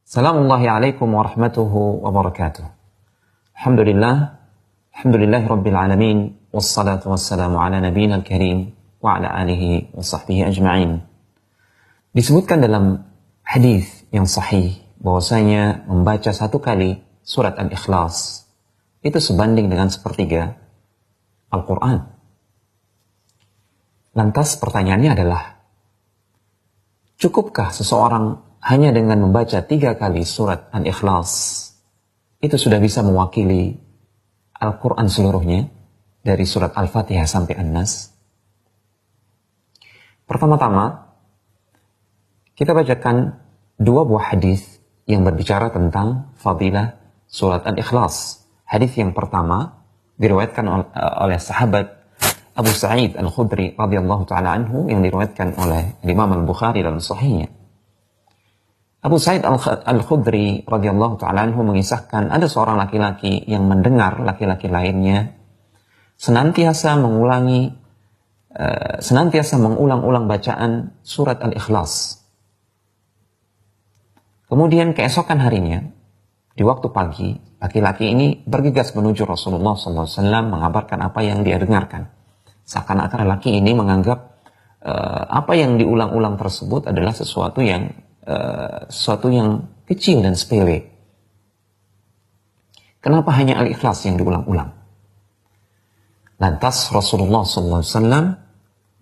Assalamualaikum warahmatullahi wabarakatuh. Alhamdulillahi rabbil alamin, wassalatu wassalamu ala nabiyina al-karim wa ala alihi wa sahbihi ajma'in. Disebutkan dalam hadis yang sahih bahwasanya membaca satu kali surat Al-Ikhlas itu sebanding dengan sepertiga Al-Quran. Lantas pertanyaannya adalah, cukupkah seseorang hanya dengan membaca 3 kali surat Al-Ikhlas itu sudah bisa mewakili Al-Quran seluruhnya dari surat Al-Fatihah sampai An-Nas? Pertama-tama, kita bacakan 2 buah hadis yang berbicara tentang fadilah surat Al-Ikhlas. Hadis yang pertama diriwayatkan oleh sahabat Abu Sa'id Al-Khudri radhiyallahu ta'ala anhu yang diriwayatkan oleh Imam Al-Bukhari dalam sahihnya. Abu Sa'id Al-Khudri radhiyallahu ta'ala anhu mengisahkan ada seorang laki-laki yang mendengar laki-laki lainnya senantiasa mengulang-ulang bacaan surat Al-Ikhlas. Kemudian keesokan harinya, di waktu pagi, laki-laki ini bergegas menuju Rasulullah SAW mengabarkan apa yang dia dengarkan. Seakan-akan laki ini menganggap apa yang diulang-ulang tersebut adalah sesuatu yang kecil dan sepele. Kenapa hanya Al-Ikhlas yang diulang-ulang? Lantas Rasulullah SAW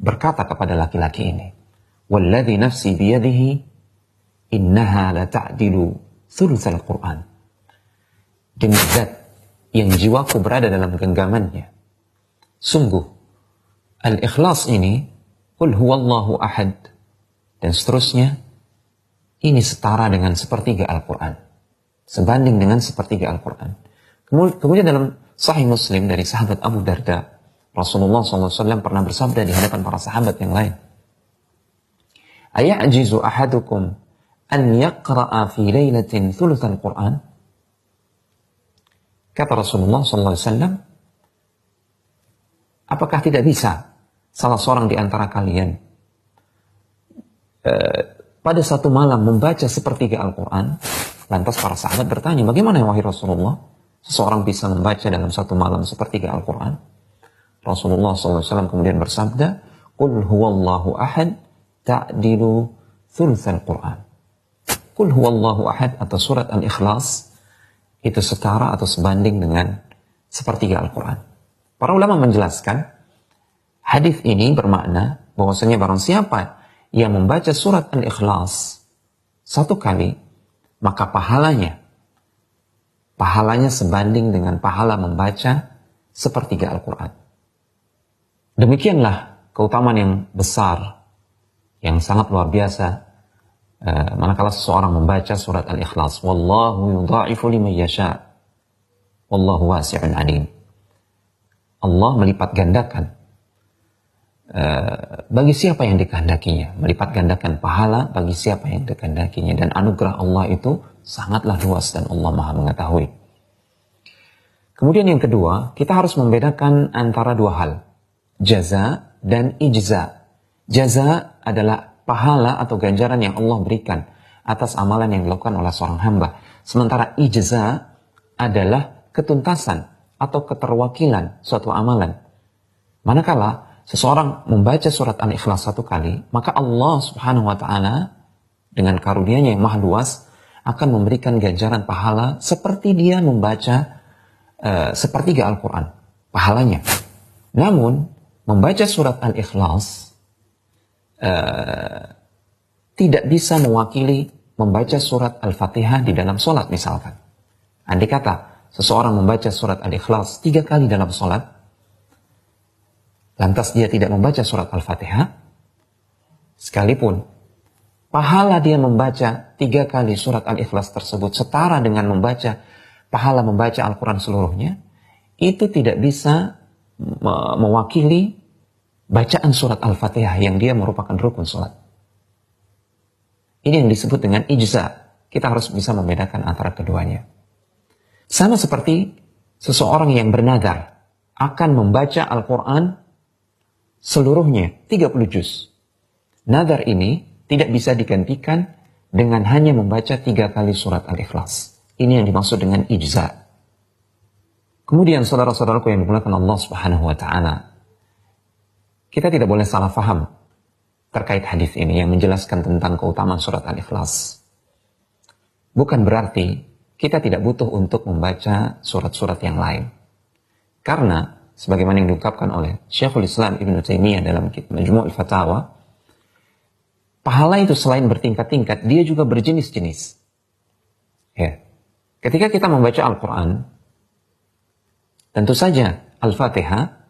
berkata kepada laki-laki ini, "Walladhi nafsi biyadihi, innaha la ta'dilu thulutsal Qur'an." Demi zat yang jiwaku berada dalam genggamannya, sungguh Al-Ikhlas ini, Qul huwallahu ahad, dan seterusnya, ini setara dengan sepertiga Al-Quran. Sebanding dengan sepertiga Al-Quran. Kemudian dalam Sahih Muslim dari sahabat Abu Darda, Rasulullah SAW pernah bersabda di hadapan para sahabat yang lain, "Aya'jizu ahadukum an yaqra'a fi laylatin thulutsal Qur'an?" Kata Rasulullah SAW, apakah tidak bisa salah seorang di antara kalian pada satu malam membaca sepertiga Al-Quran? Lantas para sahabat bertanya, bagaimana ya wahai Rasulullah, seseorang bisa membaca dalam satu malam sepertiga Al-Quran? Rasulullah SAW kemudian bersabda, Qul huwallahu ahad ta'dilu thulutsal Quran. Qul huwallahu ahad atau surat Al-Ikhlas itu setara atau sebanding dengan sepertiga Al-Quran. Para ulama menjelaskan, hadis ini bermakna bahwasanya barang siapa yang membaca surat Al-Ikhlas satu kali, maka pahalanya sebanding dengan pahala membaca sepertiga Al-Quran. Demikianlah keutamaan yang besar, yang sangat luar biasa, manakala seseorang membaca surat Al-Ikhlas. Wallahu yudha'ifu liman yasha' wallahu wasi'un alim. Allah melipat gandakan bagi siapa yang dikehendakinya, melipat gandakan pahala bagi siapa yang dikehendakinya, dan anugerah Allah itu sangatlah luas dan Allah Maha mengetahui. Kemudian yang kedua, kita harus membedakan antara 2 hal, jaza dan ijza. Jaza adalah pahala atau ganjaran yang Allah berikan atas amalan yang dilakukan oleh seorang hamba, sementara ijza adalah ketuntasan atau keterwakilan suatu amalan. Manakala seseorang membaca surat Al-Ikhlas satu kali, maka Allah Subhanahu wa ta'ala dengan karunia-Nya yang maha luas akan memberikan ganjaran pahala seperti dia membaca sepertiga Al-Quran, pahalanya. Namun membaca surat Al-Ikhlas tidak bisa mewakili membaca surat Al-Fatihah di dalam sholat misalkan. Andai kata seseorang membaca surat Al-Ikhlas 3 kali dalam sholat, lantas dia tidak membaca surat Al-Fatihah, sekalipun pahala dia membaca 3 kali surat Al-Ikhlas tersebut setara dengan pahala membaca Al-Quran seluruhnya, itu tidak bisa mewakili bacaan surat Al-Fatihah yang dia merupakan rukun sholat. Ini yang disebut dengan ijza. Kita harus bisa membedakan antara keduanya. Sama seperti seseorang yang bernadar akan membaca Al-Quran seluruhnya 30 juz. Nadar ini tidak bisa digantikan dengan hanya membaca 3 kali surat Al-Ikhlas. Ini yang dimaksud dengan ijza. Kemudian saudara-saudaraku yang dimuliakan Allah Subhanahu wa taala, kita tidak boleh salah faham terkait hadis ini yang menjelaskan tentang keutamaan surat Al-Ikhlas. Bukan berarti kita tidak butuh untuk membaca surat-surat yang lain. Karena sebagaimana yang diungkapkan oleh Syekhul Islam Ibnu Taimiyah dalam kitab Majmu' al-Fatawa, pahala itu selain bertingkat-tingkat, dia juga berjenis-jenis. Ya. Ketika kita membaca Al-Quran, tentu saja Al-Fatihah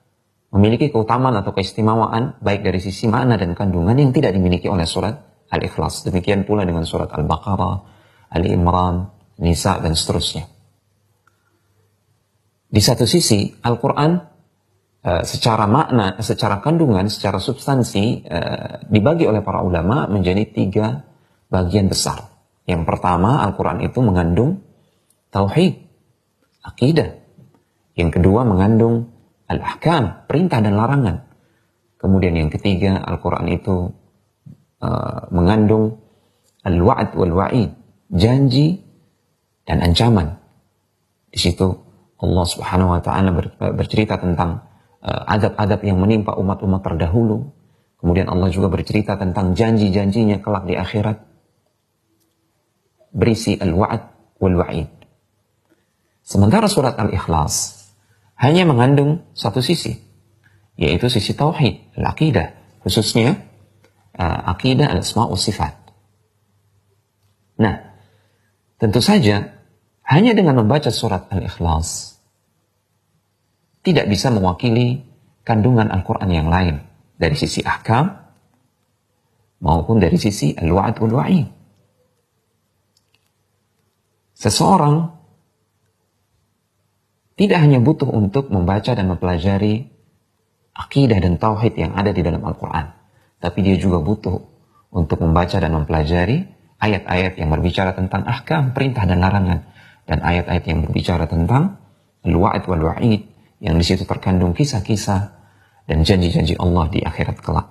memiliki keutamaan atau keistimewaan baik dari sisi makna dan kandungan yang tidak dimiliki oleh surat Al-Ikhlas. Demikian pula dengan surat Al-Baqarah, Ali Imran, Nisa, dan seterusnya. Di satu sisi, Al-Quran secara makna, secara kandungan, secara substansi dibagi oleh para ulama menjadi 3 bagian besar. Yang pertama, Al-Quran itu mengandung tauhid, akidah. Yang kedua, mengandung al-ahkam, perintah dan larangan. Kemudian yang ketiga, Al-Quran itu mengandung al-wa'd wal-wa'id, janji dan ancaman. Di situ Allah Subhanahu wa taala bercerita tentang adab-adab yang menimpa umat-umat terdahulu. Kemudian Allah juga bercerita tentang janji-janjinya kelak di akhirat. Berisi al-wa'd wal-wa'id. Sementara surat Al-Ikhlas hanya mengandung satu sisi, yaitu sisi tauhid, al-aqidah, khususnya aqidah al-asma' wa sifat. Nah, tentu saja hanya dengan membaca surat Al-Ikhlas tidak bisa mewakili kandungan Al-Quran yang lain dari sisi ahkam maupun dari sisi al-wa'd wal-wa'id. Seseorang tidak hanya butuh untuk membaca dan mempelajari akidah dan tauhid yang ada di dalam Al-Quran, tapi dia juga butuh untuk membaca dan mempelajari ayat-ayat yang berbicara tentang ahkam, perintah dan larangan, dan ayat-ayat yang berbicara tentang al-wa'd wal-wa'id, yang di situ terkandung kisah-kisah dan janji-janji Allah di akhirat kelak.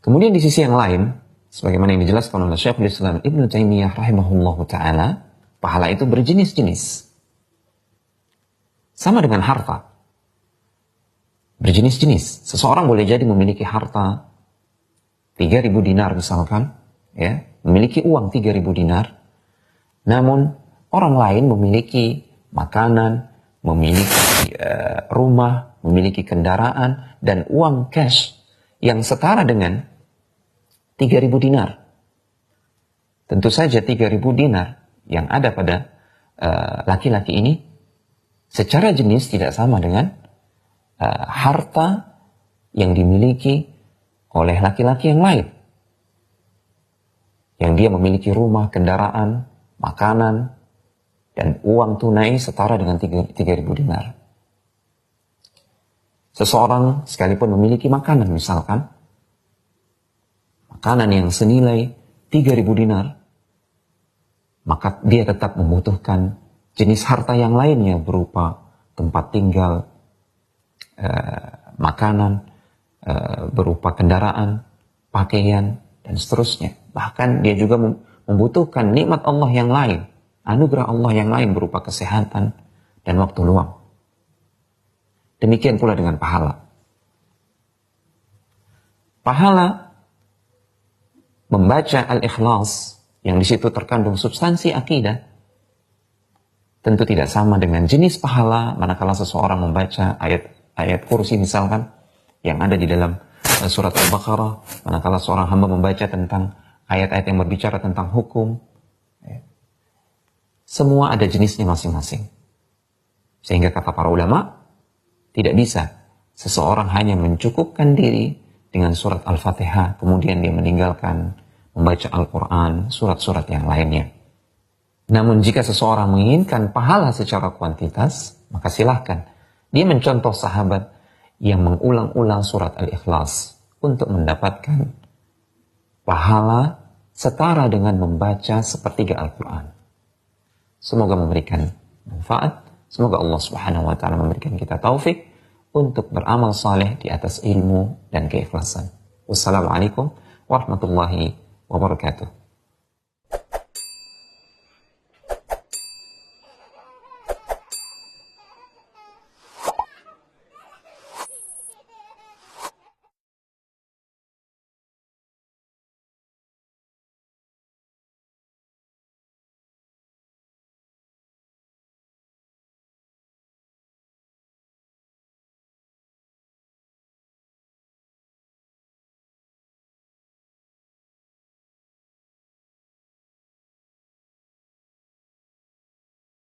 Kemudian di sisi yang lain, sebagaimana yang dijelaskan oleh Syekhul Islam Ibnu Taimiyah rahimahullahu taala, pahala itu berjenis-jenis. Sama dengan harta. Berjenis-jenis. Seseorang boleh jadi memiliki harta 3.000 dinar misalkan, ya, memiliki uang 3.000 dinar. Namun orang lain memiliki makanan, memiliki rumah, memiliki kendaraan dan uang cash yang setara dengan 3.000 dinar. Tentu saja 3.000 dinar yang ada pada laki-laki ini secara jenis tidak sama dengan harta yang dimiliki oleh laki-laki yang lain. Yang dia memiliki rumah, kendaraan, makanan, dan uang tunai setara dengan 3.000 dinar. Seseorang sekalipun memiliki makanan misalkan, makanan yang senilai 3.000 dinar, maka dia tetap membutuhkan jenis harta yang lainnya berupa tempat tinggal, makanan, berupa kendaraan, pakaian, dan seterusnya. Bahkan dia juga membutuhkan nikmat Allah yang lain, anugerah Allah yang lain berupa kesehatan dan waktu luang. Demikian pula dengan pahala. Pahala membaca Al-Ikhlas yang di situ terkandung substansi akidah tentu tidak sama dengan jenis pahala manakala seseorang membaca ayat kursi misalkan yang ada di dalam surat Al-Baqarah, manakala seorang hamba membaca tentang ayat-ayat yang berbicara tentang hukum. Semua ada jenisnya masing-masing. Sehingga kata para ulama, tidak bisa seseorang hanya mencukupkan diri dengan surat Al-Fatihah, kemudian dia meninggalkan membaca Al-Quran, surat-surat yang lainnya. Namun jika seseorang menginginkan pahala secara kuantitas, maka silahkan. Dia mencontoh sahabat yang mengulang-ulang surat Al-Ikhlas untuk mendapatkan pahala setara dengan membaca sepertiga Al-Quran. Semoga memberikan manfaat. Semoga Allah Subhanahu wa taala memberikan kita taufik untuk beramal saleh di atas ilmu dan keikhlasan. Wassalamualaikum warahmatullahi wabarakatuh. wabarakatuh.